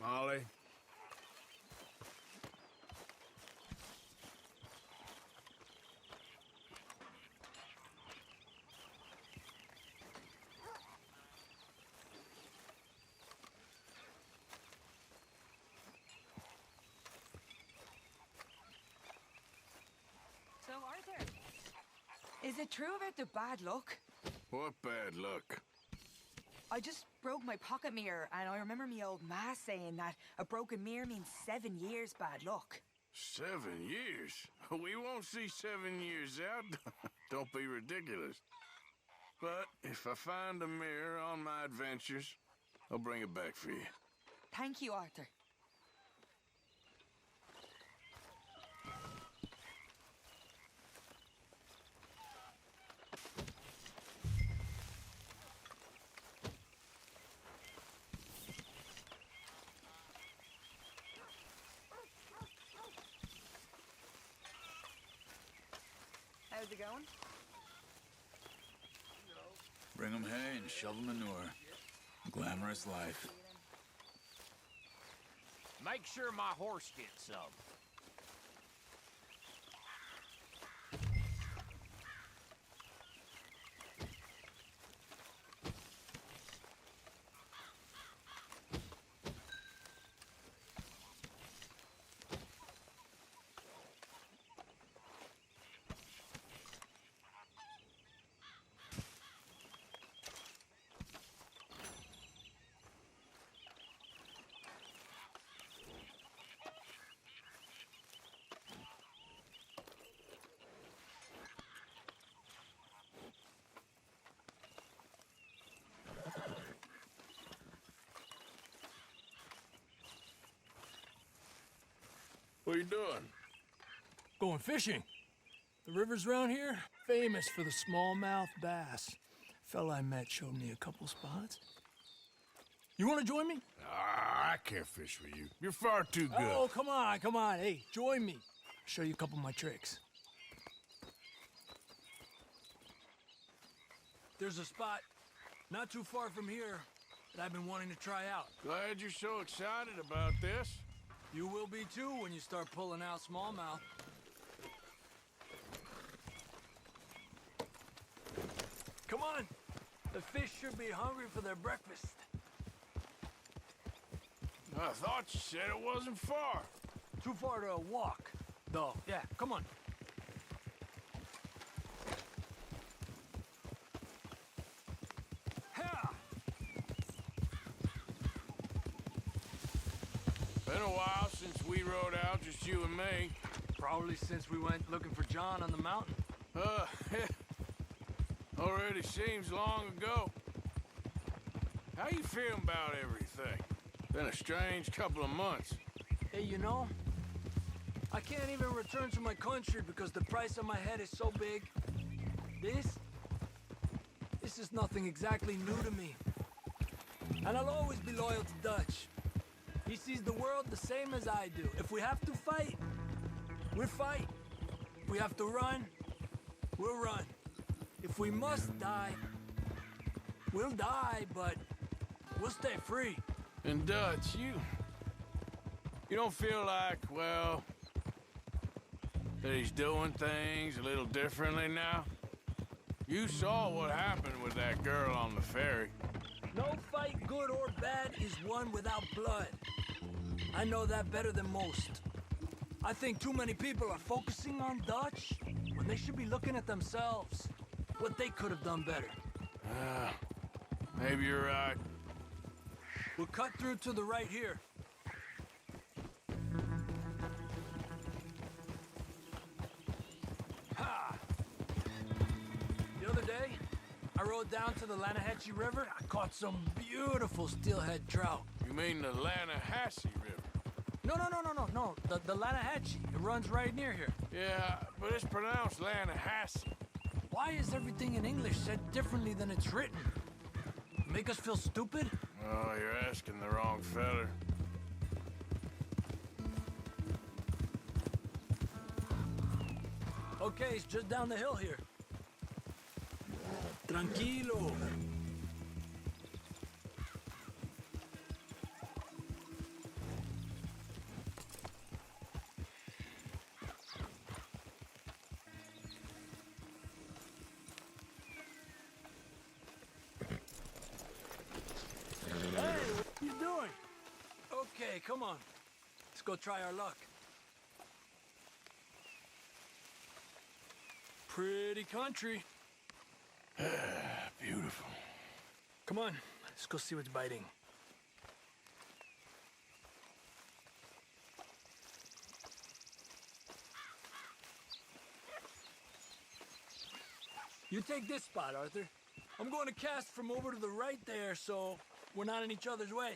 Molly. So, Arthur, is it true about the bad luck? What bad luck? I just broke my pocket mirror, and I remember me old ma saying that a broken mirror means 7 years bad luck. 7 years? We won't see 7 years out. Don't be ridiculous. But if I find a mirror on my adventures, I'll bring it back for you. Thank you, Arthur. How's it going? Bring 'em hay and shovel manure. Glamorous life. Make sure my horse gets some. What are you doing? Going fishing. The rivers around here, famous for the smallmouth bass. Fella I met showed me a couple spots. You want to join me? I can't fish with you. You're far too good. Oh, come on, come on. Hey, join me. I'll show you a couple of my tricks. There's a spot not too far from here that I've been wanting to try out. Glad you're so excited about this. You will be too when you start pulling out smallmouth. Come on. The fish should be hungry for their breakfast. I thought you said it wasn't far. Too far to walk, though. Yeah, come on. Ha! Been a while since we rode out, just you and me. Probably since we went looking for John on the mountain. Already seems long ago. How you feeling about everything? Been a strange couple of months. Hey, you know, I can't even return to my country because the price on my head is so big. This is nothing exactly new to me. And I'll always be loyal to Dutch. He sees the world the same as I do. If we have to fight, we'll fight. If we have to run, we'll run. If we must die, we'll die, but we'll stay free. And Dutch, you don't feel like, well, that he's doing things a little differently now? You saw what happened with that girl on the ferry. No fight, good or bad, is won without blood. I know that better than most. I think too many people are focusing on Dutch when they should be looking at themselves. What they could have done better. Maybe you're right. We'll cut through to the right here. Ha! The other day, I rode down to the Lanahatchee River. I caught some beautiful steelhead trout. You mean the Lanahassee River? No. The Lanahatchee. It runs right near here. Yeah, but it's pronounced Lanahassee. Why is everything in English said differently than it's written? Make us feel stupid? Oh, you're asking the wrong feller. Okay, it's just down the hill here. Tranquilo. come on. Let's go try our luck. Pretty country. Beautiful. Come on, let's go see what's biting. You take this spot, Arthur. I'm going to cast from over to the right there, so we're not in each other's way.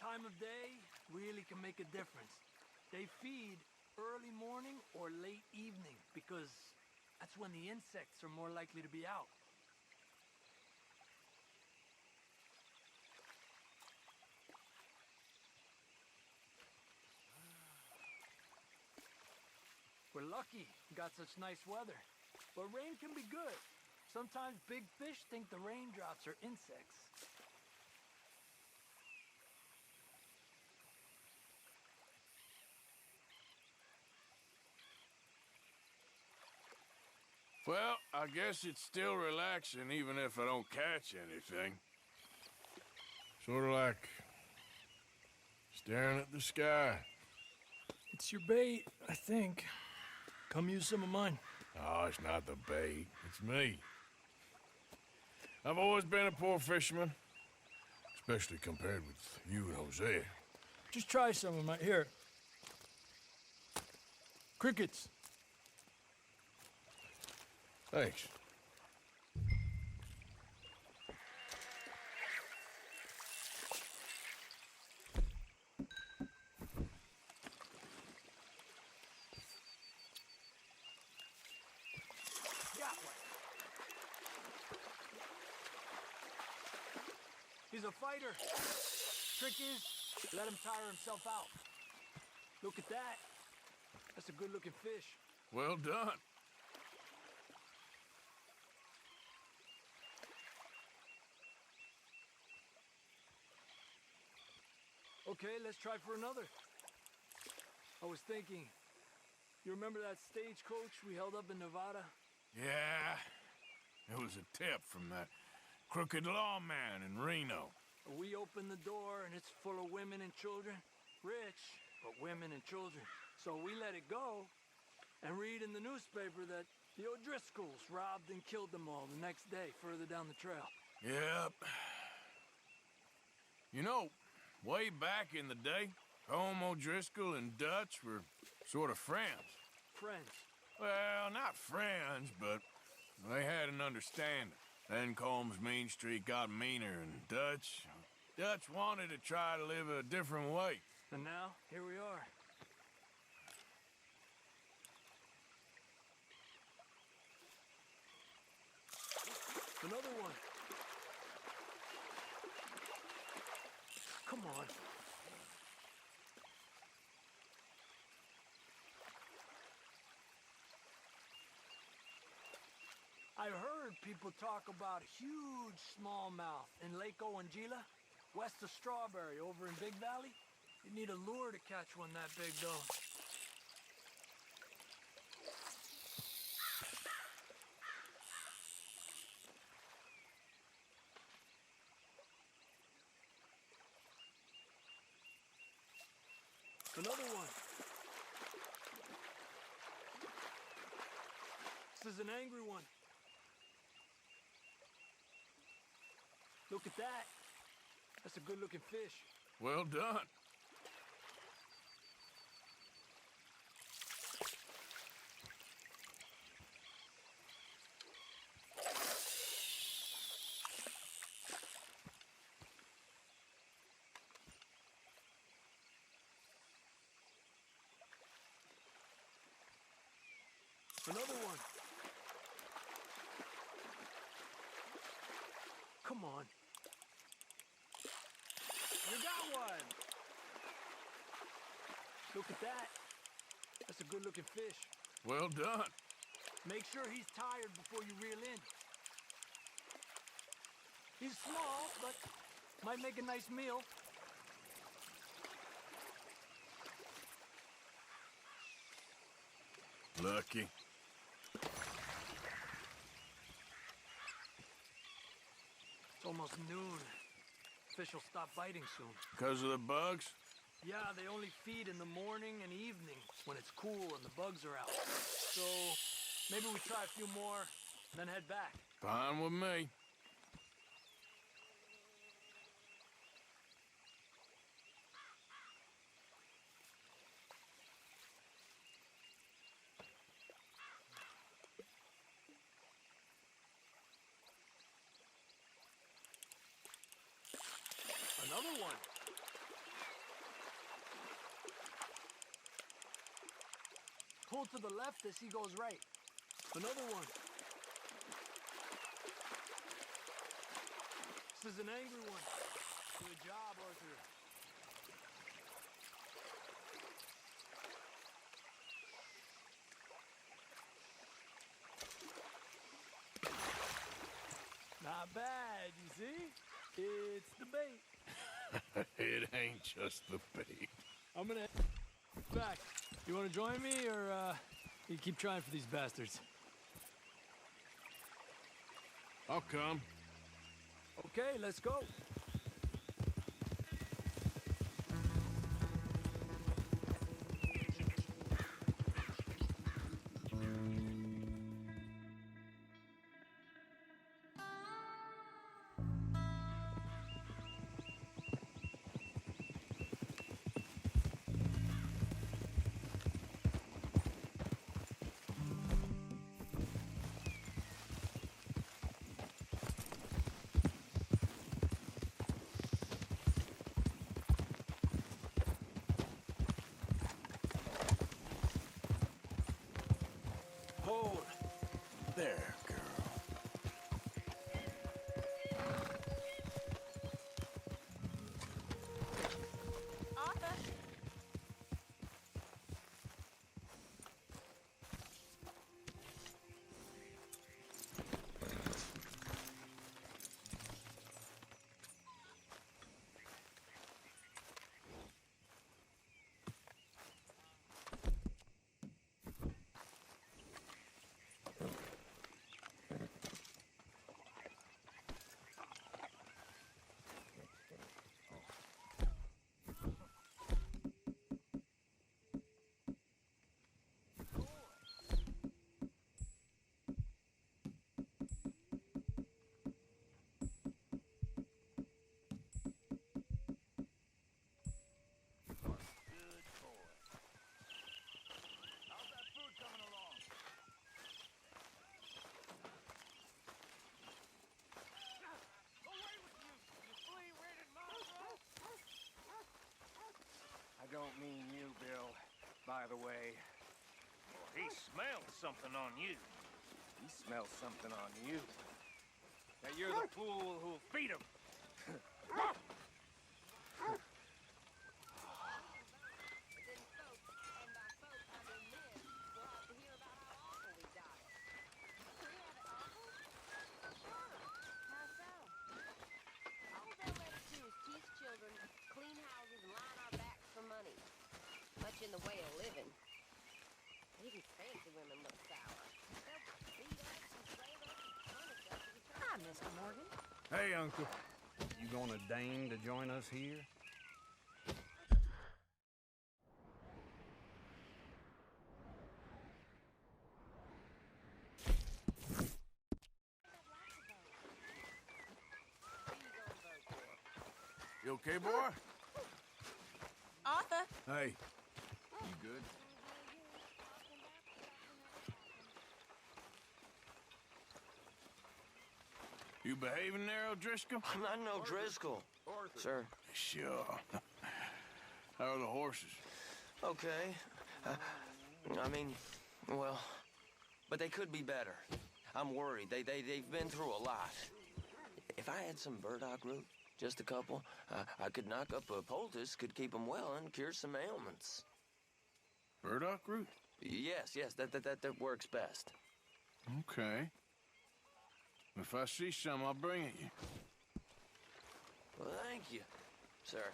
Time of day really can make a difference. They feed early morning or late evening because that's when the insects are more likely to be out. We're lucky we got such nice weather, but rain can be good. Sometimes big fish think the raindrops are insects. Well, I guess it's still relaxing even if I don't catch anything. Sort of like staring at the sky. It's your bait, I think. Come use some of mine. Oh, it's not the bait. It's me. I've always been a poor fisherman, especially compared with you and Hosea. Just try some of mine. Here. Crickets. Thanks. Got one. He's a fighter. Trick is, let him tire himself out. Look at that. That's a good-looking fish. Well done. Okay, let's try for another. I was thinking, you remember that stagecoach we held up in Nevada? Yeah, it was a tip from that crooked lawman in Reno. We opened the door and it's full of women and children. Rich, but women and children. So we let it go and read in the newspaper that the O'Driscolls robbed and killed them all the next day further down the trail. Yep. You know, way back in the day, Colm O'Driscoll and Dutch were sort of friends. Friends. Well, not friends, but they had an understanding. Then Colm's mean streak got meaner, and Dutch wanted to try to live a different way. And now, here we are. Another one. Come on. I heard people talk about huge smallmouth in Lake Owanjila, west of Strawberry, over in Big Valley. You need a lure to catch one that big, though. Another one. This is an angry one. Look at that. That's a good-looking fish. Well done. Another one. Come on. You got one! Look at that. That's a good-looking fish. Well done. Make sure he's tired before you reel in. He's small, but might make a nice meal. Lucky. It's almost noon. Fish will stop biting soon. Because of the bugs? Yeah, they only feed in the morning and evening when it's cool and the bugs are out. So maybe we try a few more, then head back. Fine with me. Another one. Pull to the left as he goes right. Another one. This is an angry one. Good job, Arthur. Not bad, you see? It's the bait. It ain't just the bait. I'm gonna head back. You wanna join me, or you keep trying for these bastards? I'll come. Okay, let's go. Hold. There, girl. Arthur! I don't mean you, Bill, by the way. Well, he smelled something on you. He smells something on you. That you're the fool who'll feed him. In the way of living. Even fancy women look sour. They'll beat us and slave us and punish us if we try. Hi, Mr. Morgan. Hey, Uncle. You gonna deign to join us here? You okay, boy? Arthur! Hey. You good? You behaving there, O'Driscoll? I'm not no Driscoll. Sir. Sure. How are the horses? Okay. I mean, well, but they could be better. I'm worried. They've been through a lot. If I had some burdock root, just a couple, I could knock up a poultice, could keep them well, and cure some ailments. Burdock root? Yes, that works best. Okay. If I see some, I'll bring it you. Well, thank you, sir.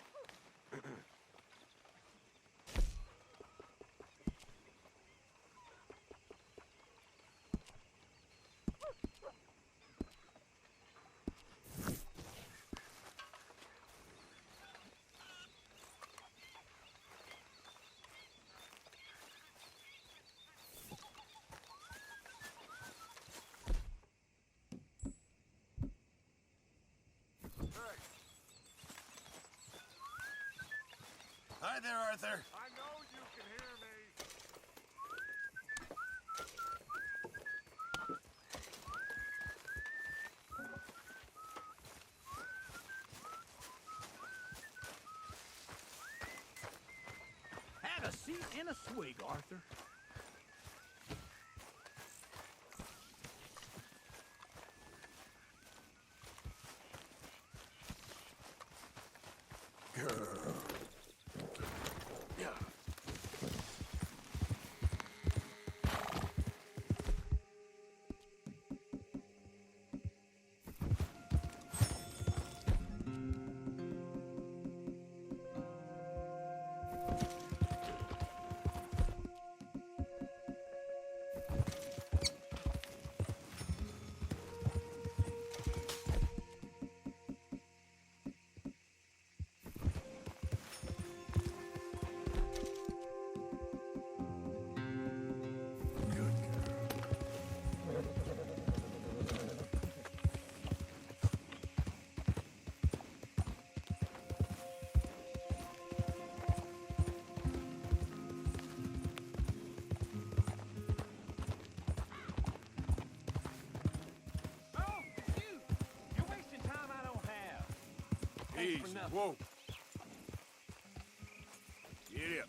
Hi there, Arthur. I know you can hear me. Have a seat and a swig, Arthur. Easy. Whoa. Get up.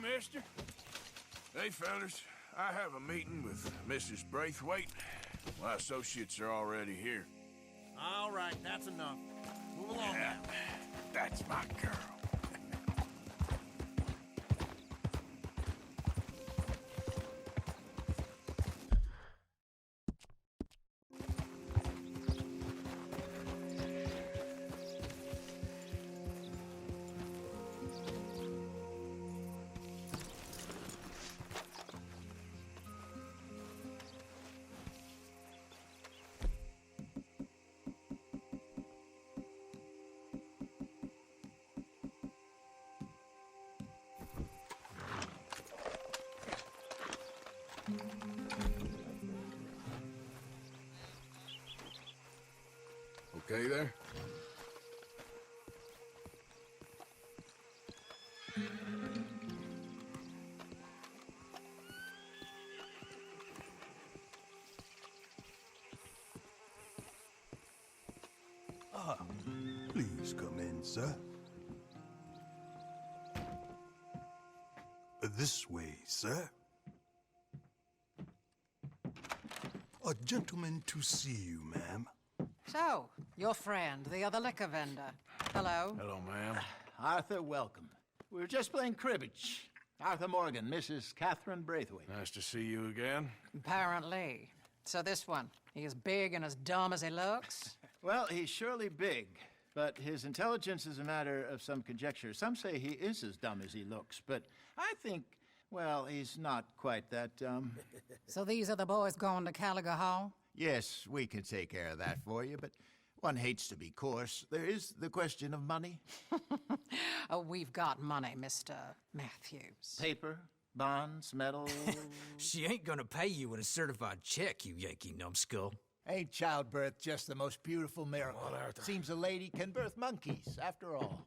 Mister. Hey, fellas. I have a meeting with Mrs. Braithwaite. My associates are already here. All right, that's enough. Move along now. That's my girl. Okay there? Please come in, sir. This way, sir. A gentleman to see you, ma'am. So, your friend, the other liquor vendor. Hello. Hello, ma'am. Arthur, welcome. We were just playing cribbage. Arthur Morgan, Mrs. Catherine Braithwaite. Nice to see you again. Apparently. So this one, he is big and as dumb as he looks? Well, he's surely big, but his intelligence is a matter of some conjecture. Some say he is as dumb as he looks, but I think, well, he's not quite that dumb. So these are the boys going to Caliga Hall? Yes, we can take care of that for you, but one hates to be coarse. There is the question of money. Oh, we've got money, Mr. Matthews. Paper, bonds, metal. She ain't gonna pay you with a certified check, you Yankee numbskull. Ain't childbirth just the most beautiful miracle? Well, seems a lady can birth monkeys, after all.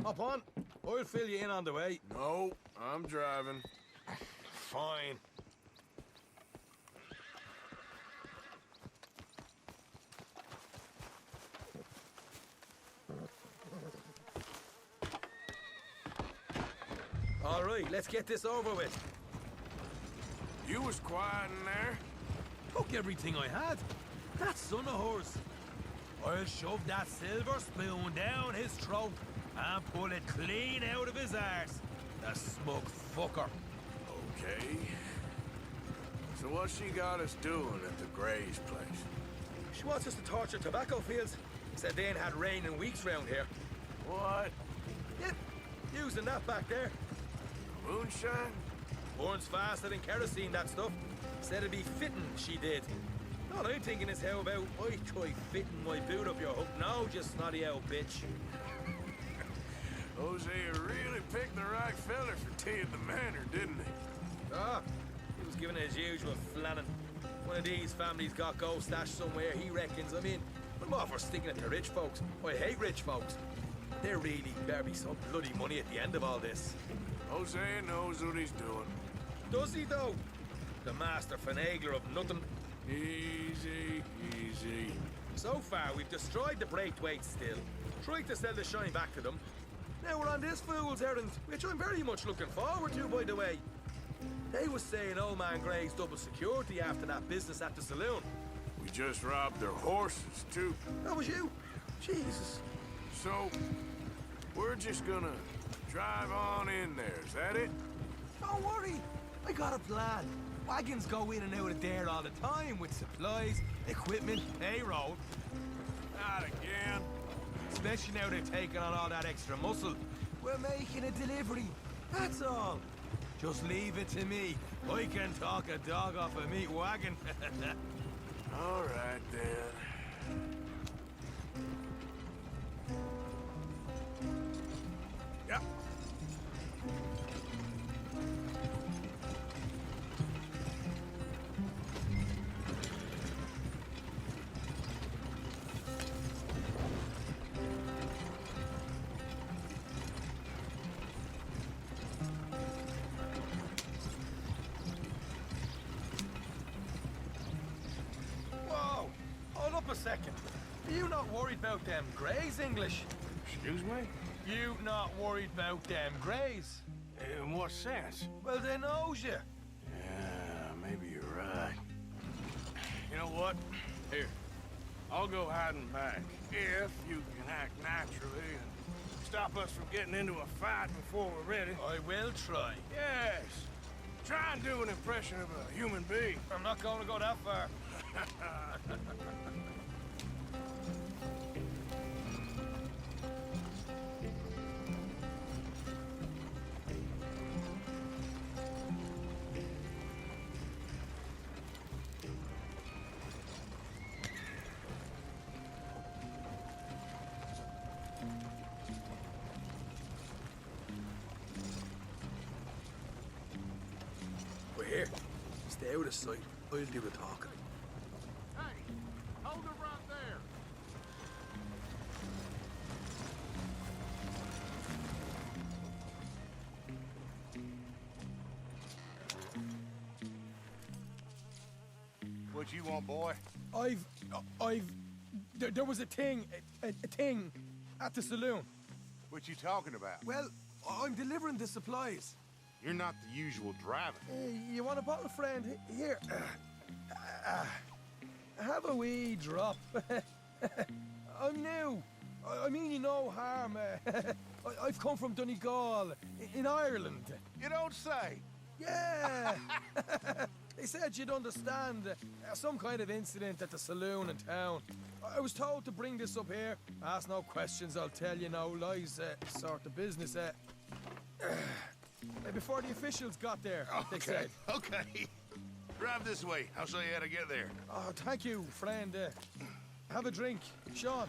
Hop on. I'll fill you in on the way. No, I'm driving. Fine. All right, let's get this over with. You was quiet in there. Took everything I had. That son of hers. I'll shove that silver spoon down his throat and pull it clean out of his arse. The smug fucker. Okay. So what's she got us doing at the Gray's place? She wants us to torture tobacco fields. Said they ain't had rain in weeks round here. What? Yeah, using that back there. Moonshine? Burns faster than kerosene, that stuff. Said it'd be fitting, she did. All I'm thinking is how about I try fitting my boot up your hook now, just snotty old bitch. Hosea really picked the right feller for tea at the manor, didn't he? Ah, he was giving it his usual flannin'. One of these families got gold stashed somewhere, he reckons. I mean, I'm all for sticking it to rich folks. I hate rich folks. There really better be some bloody money at the end of all this. Hosea knows what he's doing. Does he, though? The master finagler of nothing. Easy, easy. So far, we've destroyed the Braithwaite still. Tried to sell the shine back to them. Now we're on this fool's errand, which I'm very much looking forward to, by the way. They was saying old man Gray's double security after that business at the saloon. We just robbed their horses, too. That was you? Jesus. So, we're just gonna drive on in there, is that it? Don't worry. I got a plan. Wagons go in and out of there all the time with supplies, equipment, payroll. Not again. Especially now they're taking on all that extra muscle. We're making a delivery. That's all. Just leave it to me. I can talk a dog off a meat wagon. All right, then. Yep. Whoa! Hold up a second. Are you not worried about them Greys, English? Excuse me? You not worried about them Greys? In what sense? Well, they knows you. Yeah, maybe you're right. You know what? Here, I'll go hiding back. If you can act naturally and stop us from getting into a fight before we're ready. I will try. Yes. Try and do an impression of a human being. I'm not going to go that far. We're here. Stay out of sight. I'll do the talking. Hey, hold it right there. you want, boy? There was a thing at the saloon. What you talking about? Well, I'm delivering the supplies. You're not the usual driver. You want a bottle, friend? Here. Have a wee drop. I'm new. I mean you no harm. I've come from Donegal, in Ireland. You don't say. Yeah. They said you'd understand some kind of incident at the saloon in town. I was told to bring this up here. Ask no questions, I'll tell you no lies, sort of business. Before the officials got there, they said. Okay. Drive this way. I'll show you how to get there. Oh, thank you, friend. Have a drink. Sean.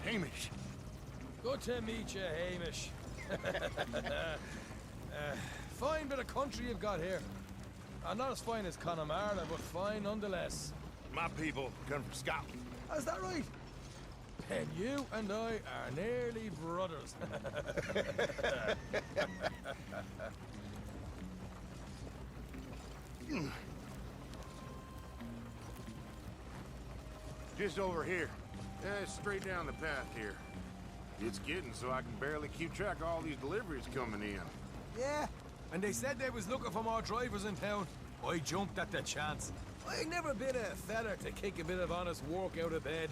Hamish. Good to meet you, Hamish. Fine bit of country you've got here. Not as fine as Connemara, but fine nonetheless. My people come from Scotland. Is that right? And you and I are nearly brothers. Just over here. Straight down the path here. It's getting so I can barely keep track of all these deliveries coming in. Yeah, and they said they was looking for more drivers in town. I jumped at the chance. I ain't never been a feller to kick a bit of honest work out of bed.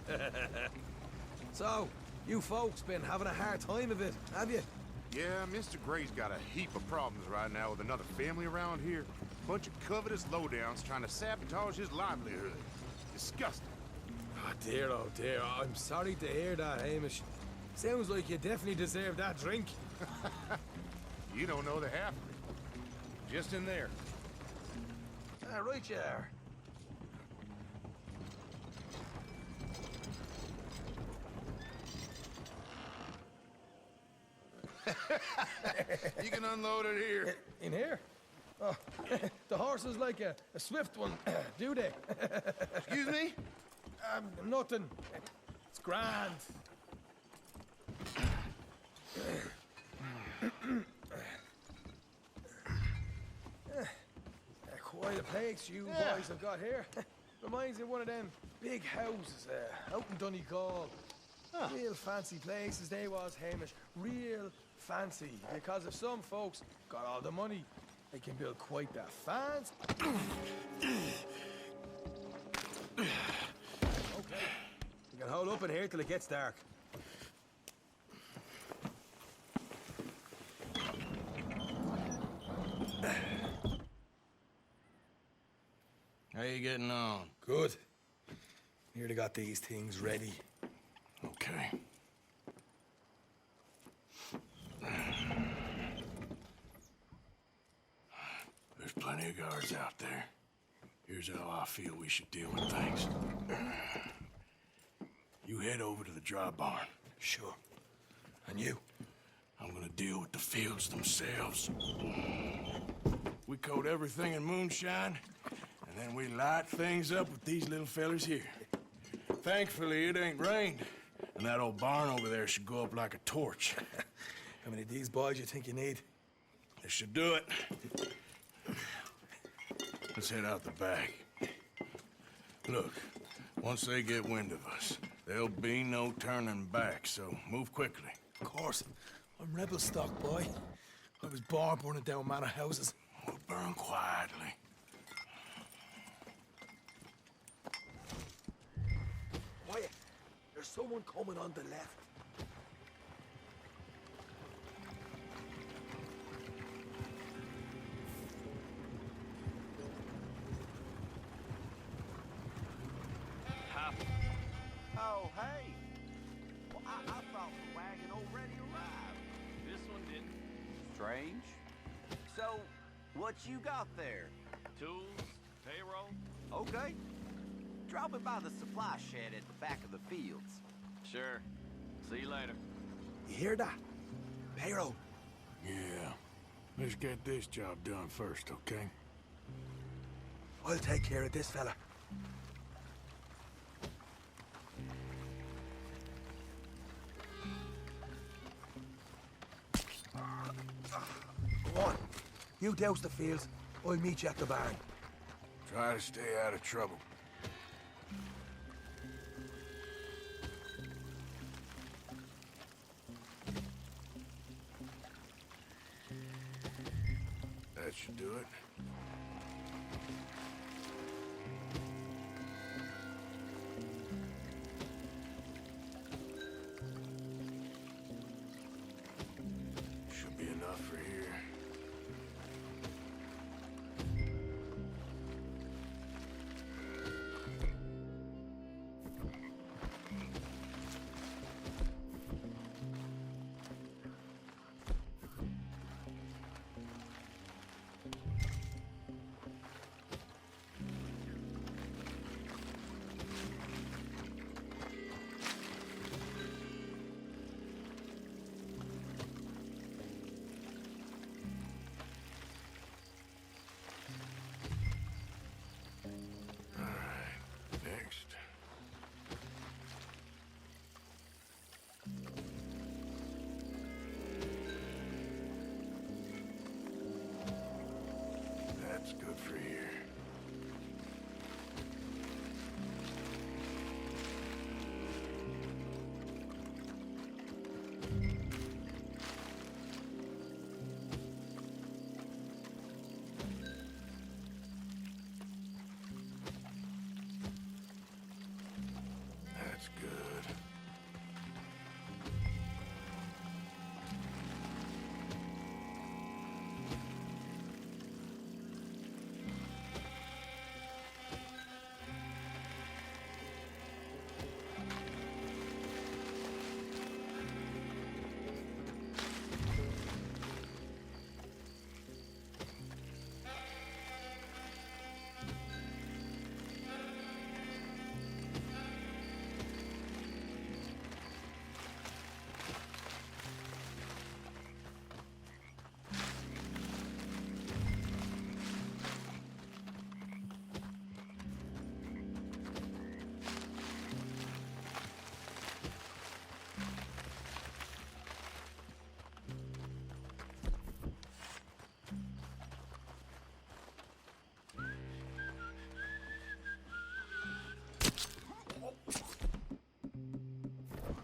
So, you folks been having a hard time of it, have you? Yeah, Mr. Gray's got a heap of problems right now with another family around here. Bunch of covetous lowdowns trying to sabotage his livelihood. Disgusting. Oh dear, I'm sorry to hear that, Hamish. Sounds like you definitely deserve that drink. You don't know the half of it. Just in there. Right you are. You can unload it here. In here? Oh, the horse is like a swift one, do they? Excuse me? Nothing. It's grand. Quite a place you boys have got here. Reminds me of one of them big houses out in Donegal. Real fancy places they was, Hamish. Real fancy. Because if some folks got all the money, they can build quite that fancy. Okay. You can hold up in here till it gets dark. How you getting on? Good. Nearly got these things ready. Okay. There's plenty of guards out there. Here's how I feel we should deal with things. You head over to the dry barn. Sure. And you? I'm gonna deal with the fields themselves. We coat everything in moonshine, and then we light things up with these little fellers here. Thankfully, it ain't rained, and that old barn over there should go up like a torch. How many of these boys you think you need? This should do it. Let's head out the back. Look, once they get wind of us, there'll be no turning back, so move quickly. Of course. I'm rebel stock, boy. I was born burning down manor houses. We'll burn quietly. Quiet. There's someone coming on the left. Oh, hey. Well, I thought the wagon already arrived. This one didn't. Strange. So, what you got there? Tools, payroll. Okay. Drop it by the supply shed at the back of the fields. Sure. See you later. You hear that? Payroll. Yeah. Let's get this job done first, okay? I'll take care of this fella. Go on. You douse the fields. I'll meet you at the barn. Try to stay out of trouble. That should do it. Should be enough for here. That's good for here. That's good.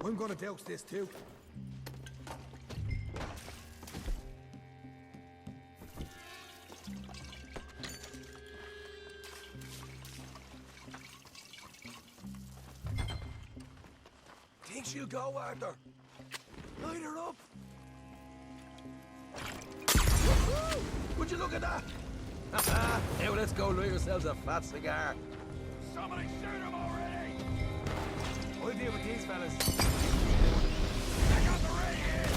I'm gonna douse this too. Think she'll go, Arthur? Light her up. Woohoo! Would you look at that? Now let's go light ourselves a fat cigar. Somebody shoot him already! I'll deal with these fellas. I got the ring in!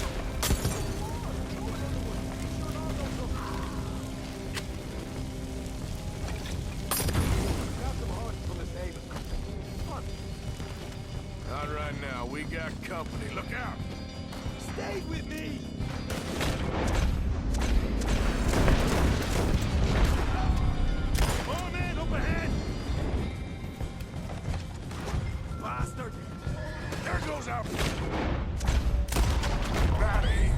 Grab some horses from the stable. Come on. Not right now. We got company. Look out! Stay with me! More men up ahead! Bastard! There goes our... Batty!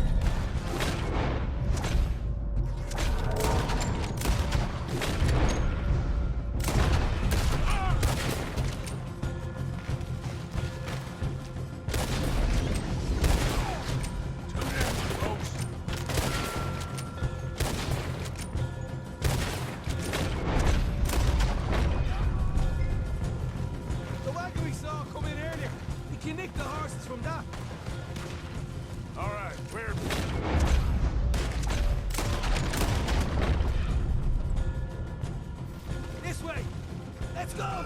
The wagon we saw come in earlier. We can nick the horses from that. All right, we're... This way! Let's go!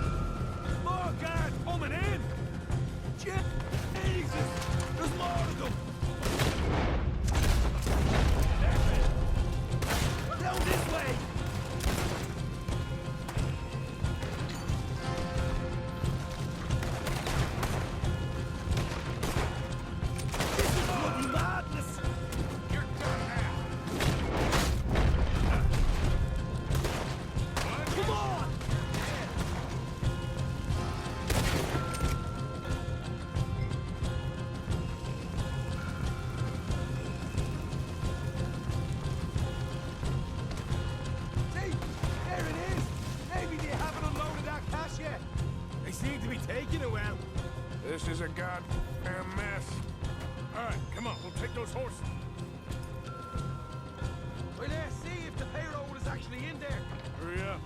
More guards coming in! Jesus! There's more of them! Down this way! This is bloody madness! You're done now! Come on! is a goddamn mess. All right, come on, we'll take those horses. Well, let's see if the payroll is actually in there. Hurry up.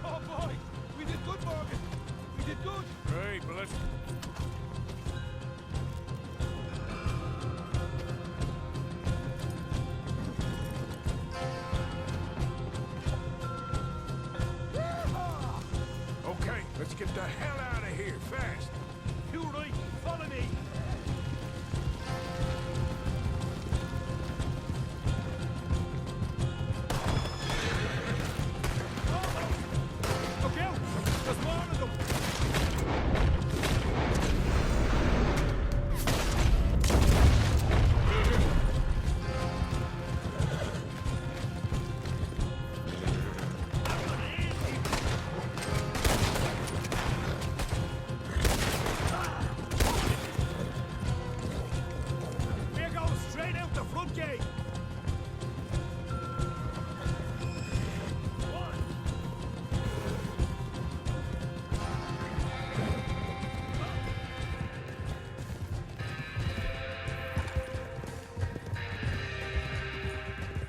Oh, boy! We did good, Morgan. We did good. Great, but let's... Okay, let's get the hell out of here, fast. You right, follow me. Look out! There's more of them! We're going straight out the front gate!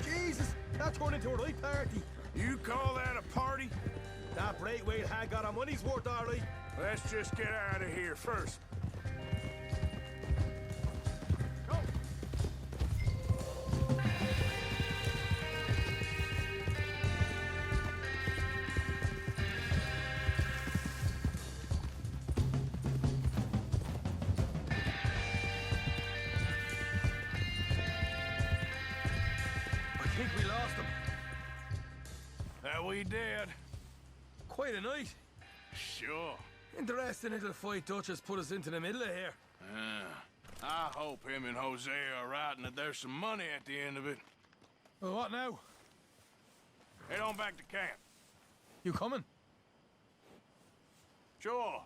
Jesus, that turned into a right party. You call that a party? That Braithwaite had got our money's worth, all right. Let's just get out of here first. I think we lost him. That we did. Quite a night. Sure. Interesting little fight Dutch has put us into the middle of here. I hope him and Jose are right and that there's some money at the end of it. Well, what now? Head on back to camp. You coming? Sure.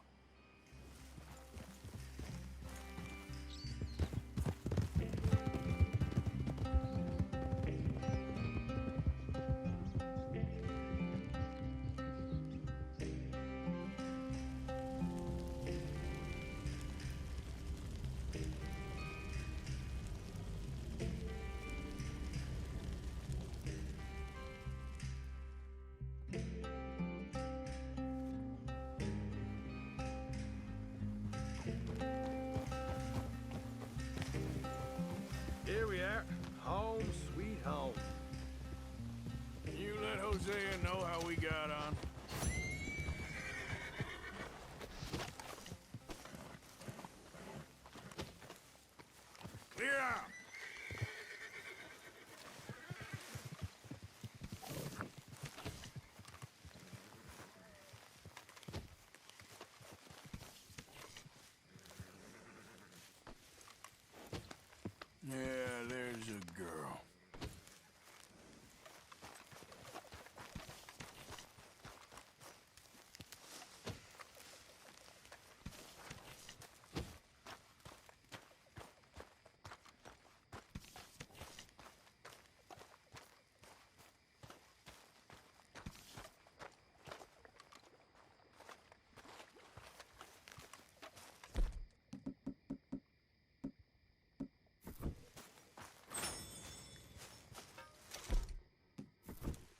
Here we are. Home sweet home. You let Hosea know how we got on. Clear out. Yeah, there's a girl.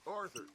Arthur.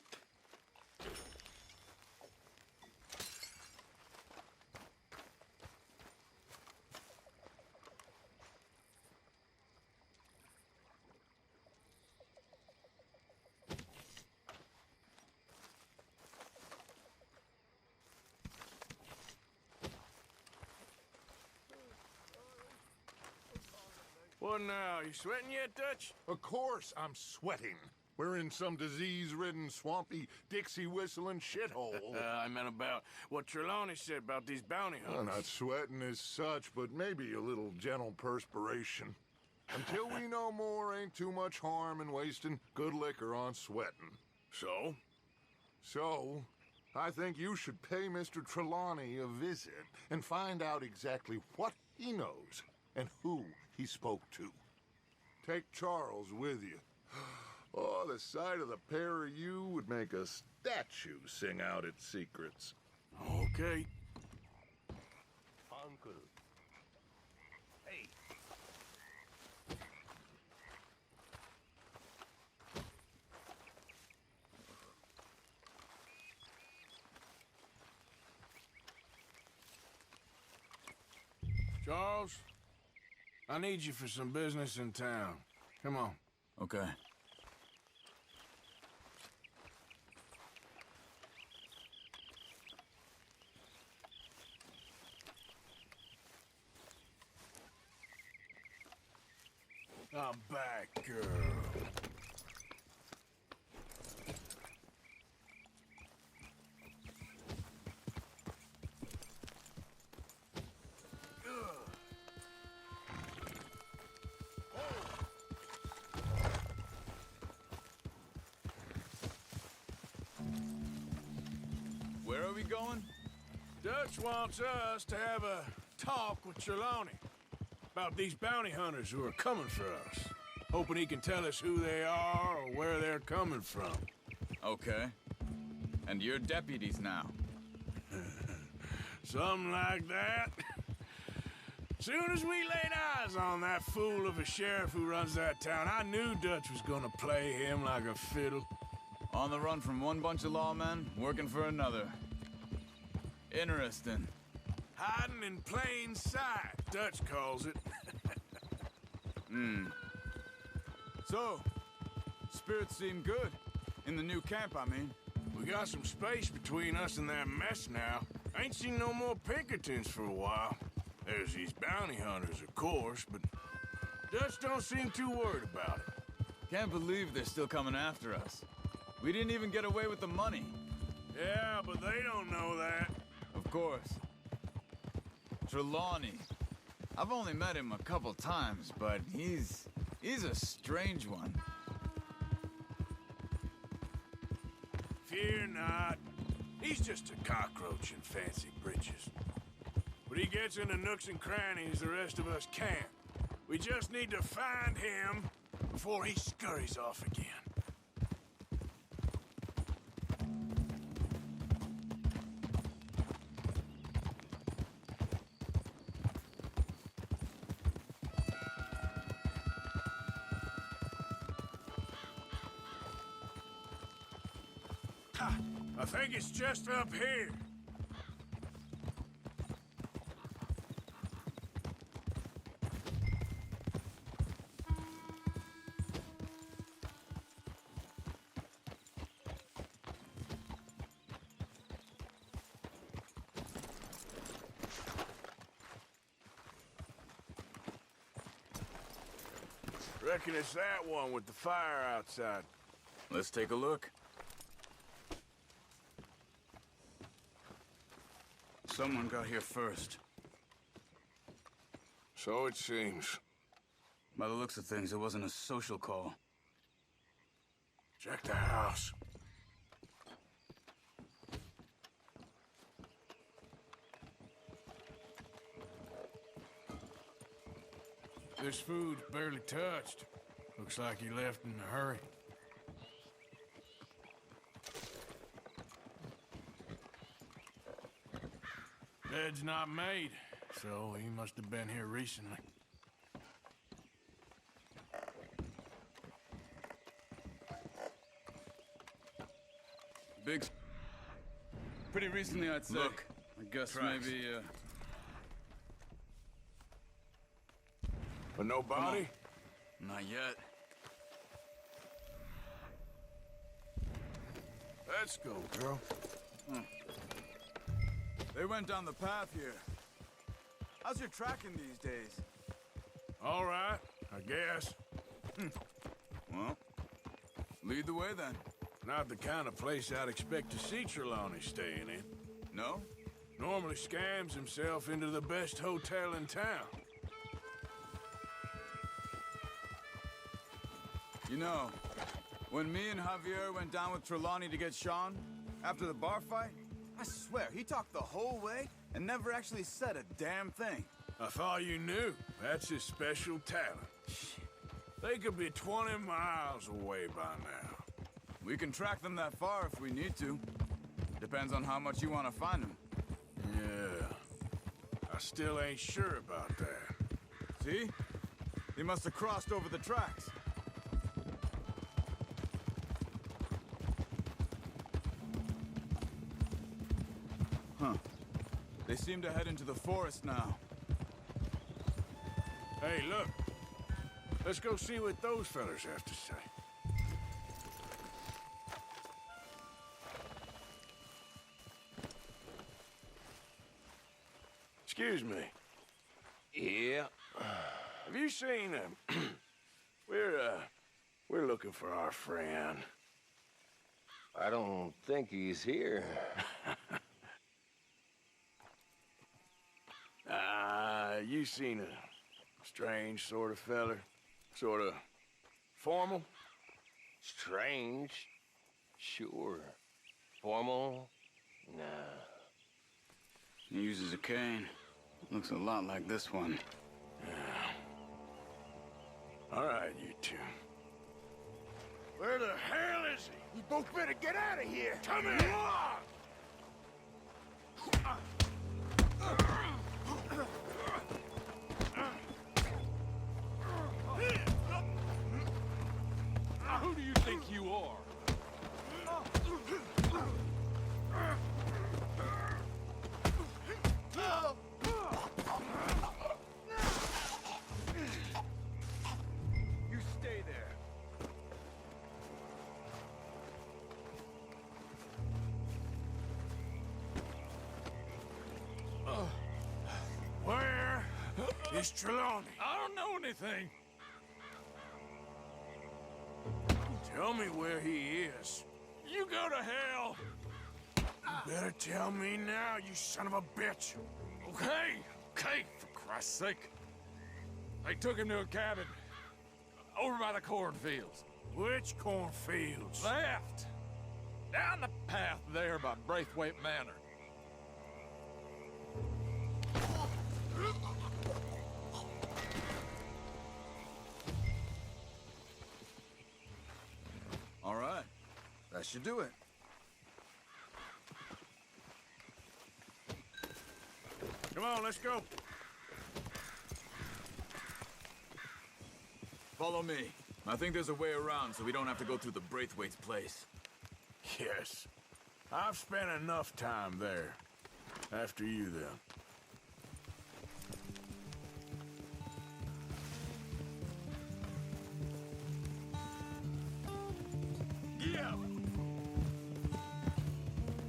What now? You sweating yet, Dutch? Of course I'm sweating. We're in some disease-ridden, swampy, Dixie-whistling shithole. I meant about what Trelawney said about these bounty Well, hunters. not sweating as such, but maybe a little gentle perspiration. Until we know more, ain't too much harm in wasting good liquor on sweating. So? So, I think you should pay Mr. Trelawney a visit and find out exactly what he knows and who he spoke to. Take Charles with you. Oh, the sight of the pair of you would make a statue sing out its secrets. Okay. Charles, I need you for some business in town. Come on. Okay. I'm back, girl. Where are we going? Dutch wants us to have a talk with Trelawney about these bounty hunters who are coming for us. Hoping he can tell us who they are or where they're coming from. Okay. And you're deputies now? Something like that. Soon as we laid eyes on that fool of a sheriff who runs that town, I knew Dutch was gonna play him like a fiddle. On the run from one bunch of lawmen, working for another. Interesting. Hiding in plain sight, Dutch calls it. So, spirits seem good. In the new camp, I mean. We got some space between us and that mess now. Ain't seen no more Pinkertons for a while. There's these bounty hunters, of course, but Dutch don't seem too worried about it. Can't believe they're still coming after us. We didn't even get away with the money. Yeah, but they don't know that. Of course. Trelawney. I've only met him a couple times, but he's a strange one. Fear not. He's just a cockroach in fancy breeches. But he gets into nooks and crannies the rest of us can't. We just need to find him before he scurries off again. I think it's just up here. Reckon it's that one with the fire outside. Let's take a look. Someone got here first. So it seems. By the looks of things, it wasn't a social call. Check the house. This food's barely touched. Looks like he left in a hurry. Bed's not made, so he must have been here recently. Big... Pretty recently, I'd say. Look. I guess Tracks. maybe, But no body? Not yet. Let's go, girl. They went down the path here. How's your tracking these days? All right, I guess. Well, lead the way then. Not the kind of place I'd expect to see Trelawney staying in. No? Normally scams himself into the best hotel in town. You know, when me and Javier went down with Trelawney to get Sean, after the bar fight, I swear, he talked the whole way and never actually said a damn thing. I thought you knew. That's his special talent. They could be 20 miles away by now. We can track them that far if we need to. Depends on how much you want to find them. Yeah. I still ain't sure about that. See? They must have crossed over the tracks. Huh. They seem to head into the forest now. Hey, look. Let's go see what those fellas have to say. Excuse me. Yeah. Have you seen him? We're looking for our friend. I don't think he's here. You seen a strange sort of feller? Sort of formal? Strange? Sure. Formal? Nah. He uses a cane. Looks a lot like this one. All right, you two. Where the hell is he? We both better get out of here. Come here. Who do you think you are? You stay there. Where is Trelawney? I don't know anything. Tell me where he is. You go to hell. You better tell me now, you son of a bitch. Okay, okay, for Christ's sake. They took him to a cabin over by the cornfields. Which cornfields? Left. Down the path there by Braithwaite Manor. All right. That should do it. Come on, let's go. Follow me. I think there's a way around so we don't have to go through the Braithwaite's place. Yes. I've spent enough time there. After you, then. Yeah.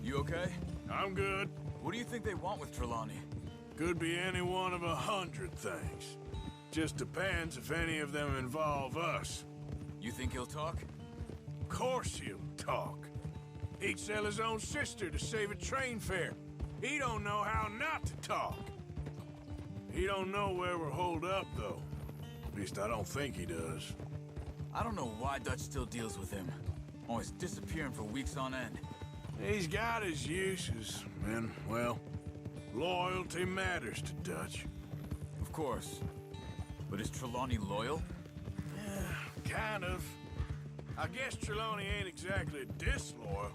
You okay? I'm good. What do you think they want with Trelawney? Could be any one of 100 things. Just depends if any of them involve us. You think he'll talk? Of course he'll talk. He'd sell his own sister to save a train fare. He don't know how not to talk. He don't know where we're holed up, though. At least I don't think he does. I don't know why Dutch still deals with him. Always disappearing for weeks on end. He's got his uses, and, well, loyalty matters to Dutch. Of course. But is Trelawney loyal? Yeah, kind of. I guess Trelawney ain't exactly disloyal.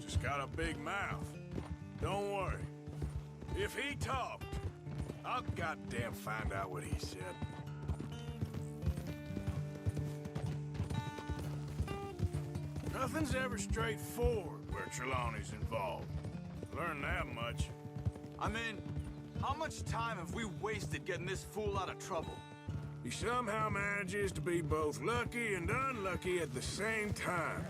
Just got a big mouth. Don't worry. If he talked, I'll goddamn find out what he said. Nothing's ever straightforward where Trelawney's involved. Learned that much. I mean, how much time have we wasted getting this fool out of trouble? He somehow manages to be both lucky and unlucky at the same time.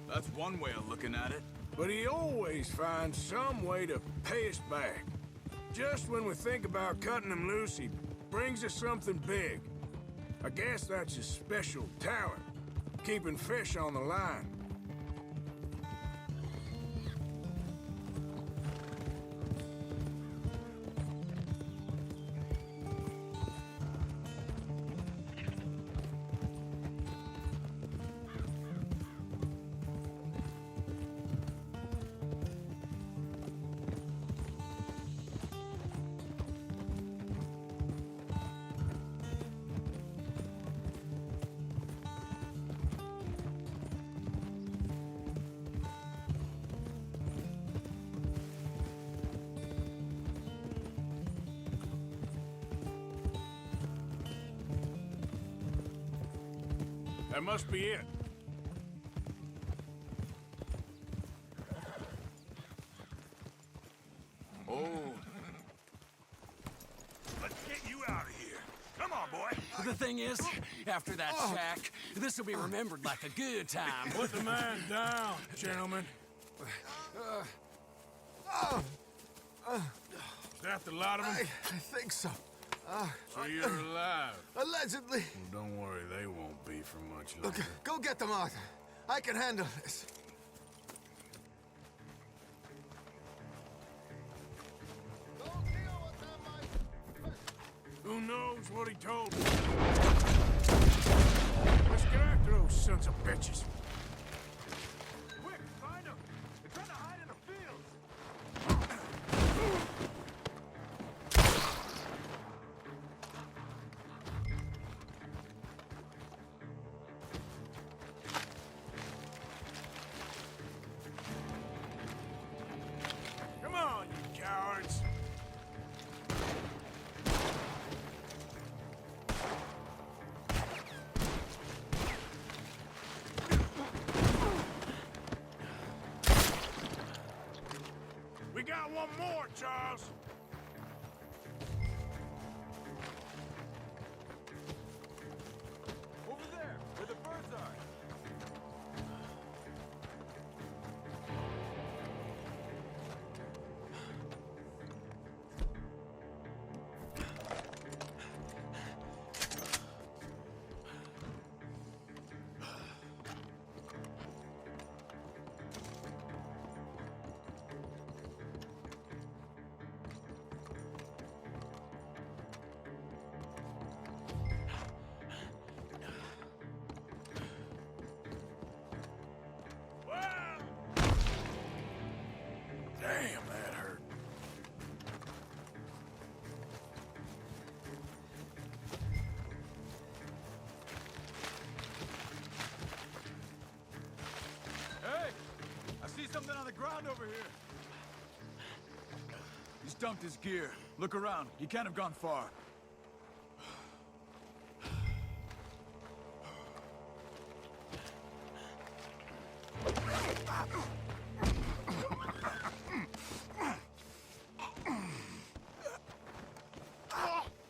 That's one way of looking at it. But he always finds some way to pay us back. Just when we think about cutting him loose, he brings us something big. I guess that's his special talent, keeping fish on the line. That must be it. Oh. Let's get you out of here. thing is, after that shack, this will be remembered like a good time. Put the man down, gentlemen. Is that the lot of them? I think so. So you're alive? Allegedly. Well, don't worry, they won't be for much longer. Look, go get them, Arthur. I can handle this. Who knows what he told me? Let's get after those sons of bitches. Quick, find them! They're trying to hide in the fields! Come on, you cowards! We got one more, Charles. Over there, where the birds are. Damn, that hurt. Hey! I see something on the ground over here. He's dumped his gear. Look around. He can't have gone far.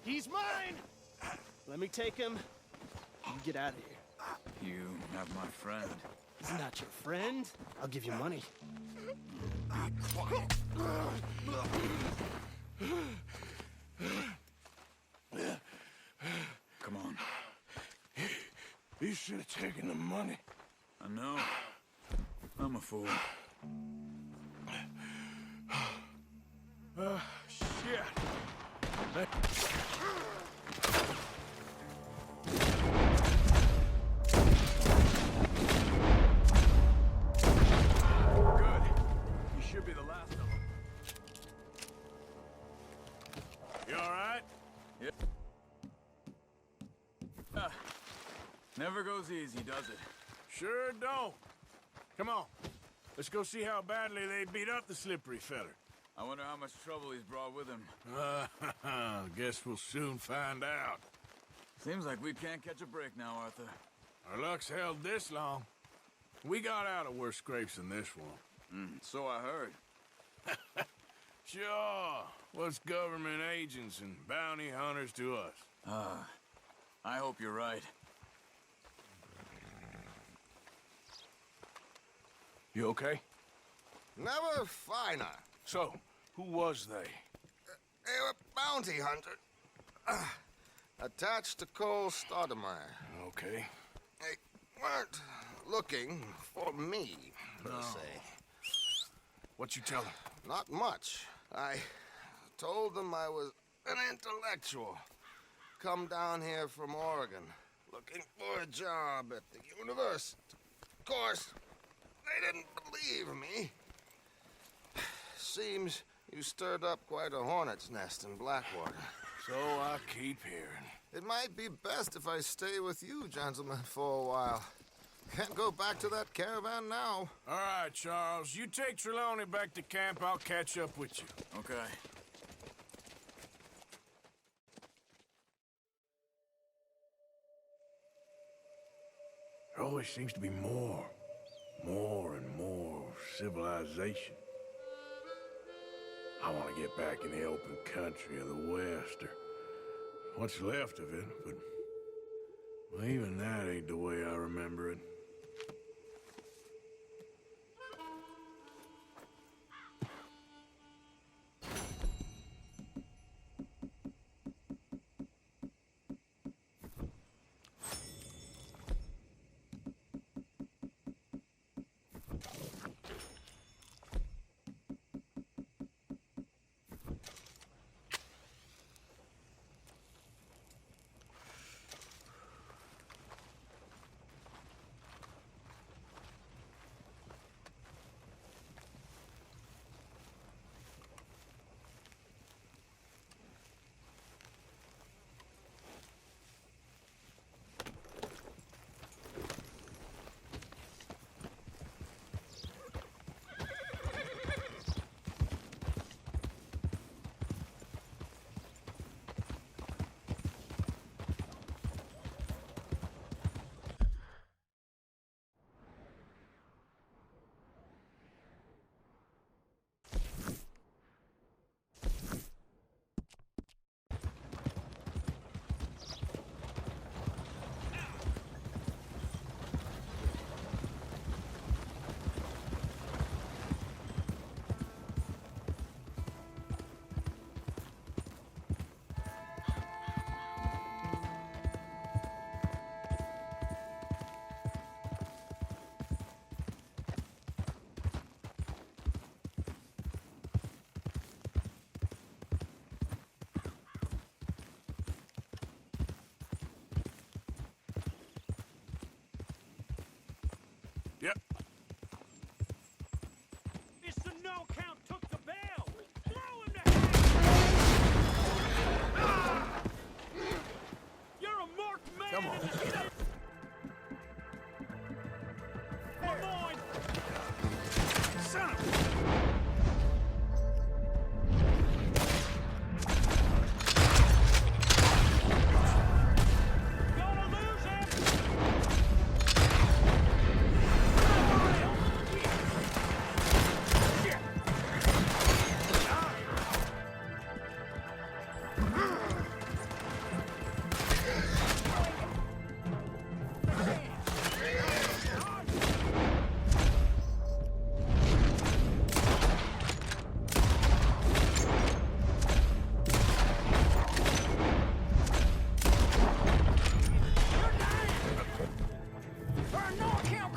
He's mine! Let me take him. You get out of here. You have my friend. He's not your friend. I'll give you money. Be quiet. Come on. You should have taken the money. I know. I'm a fool. Shit. Good. You should be the last of them. You all right? Yep. Never goes easy, does it? Sure don't. Come on. Let's go see how badly they beat up the slippery feller. I wonder how much trouble he's brought with him. Guess we'll soon find out. Seems like we can't catch a break now, Arthur. Our luck's held this long. We got out of worse scrapes than this one. So I heard. Sure. What's government agents and bounty hunters to us? I hope you're right. You okay? Never finer. So, who was they? They were bounty hunter. Attached to Cole Stoudemire. Okay. They weren't looking for me, per se. What you tell them? Not much. I told them I was an intellectual. Come down here from Oregon, looking for a job at the university. Of course, they didn't believe me. Seems you stirred up quite a hornet's nest in Blackwater. So I keep hearing. It might be best if I stay with you, gentlemen, for a while. Can't go back to that caravan now. All right, Charles. You take Trelawney back to camp. I'll catch up with you. Okay. There always seems to be more and more civilization. I want to get back in the open country of the West, or what's left of it, but Well, even that ain't the way I remember it. Yep. Mr. No Count took the bell. Blow him to hell. You're a marked man. Come on. Come on. Son of Gonna lose him. For a no-account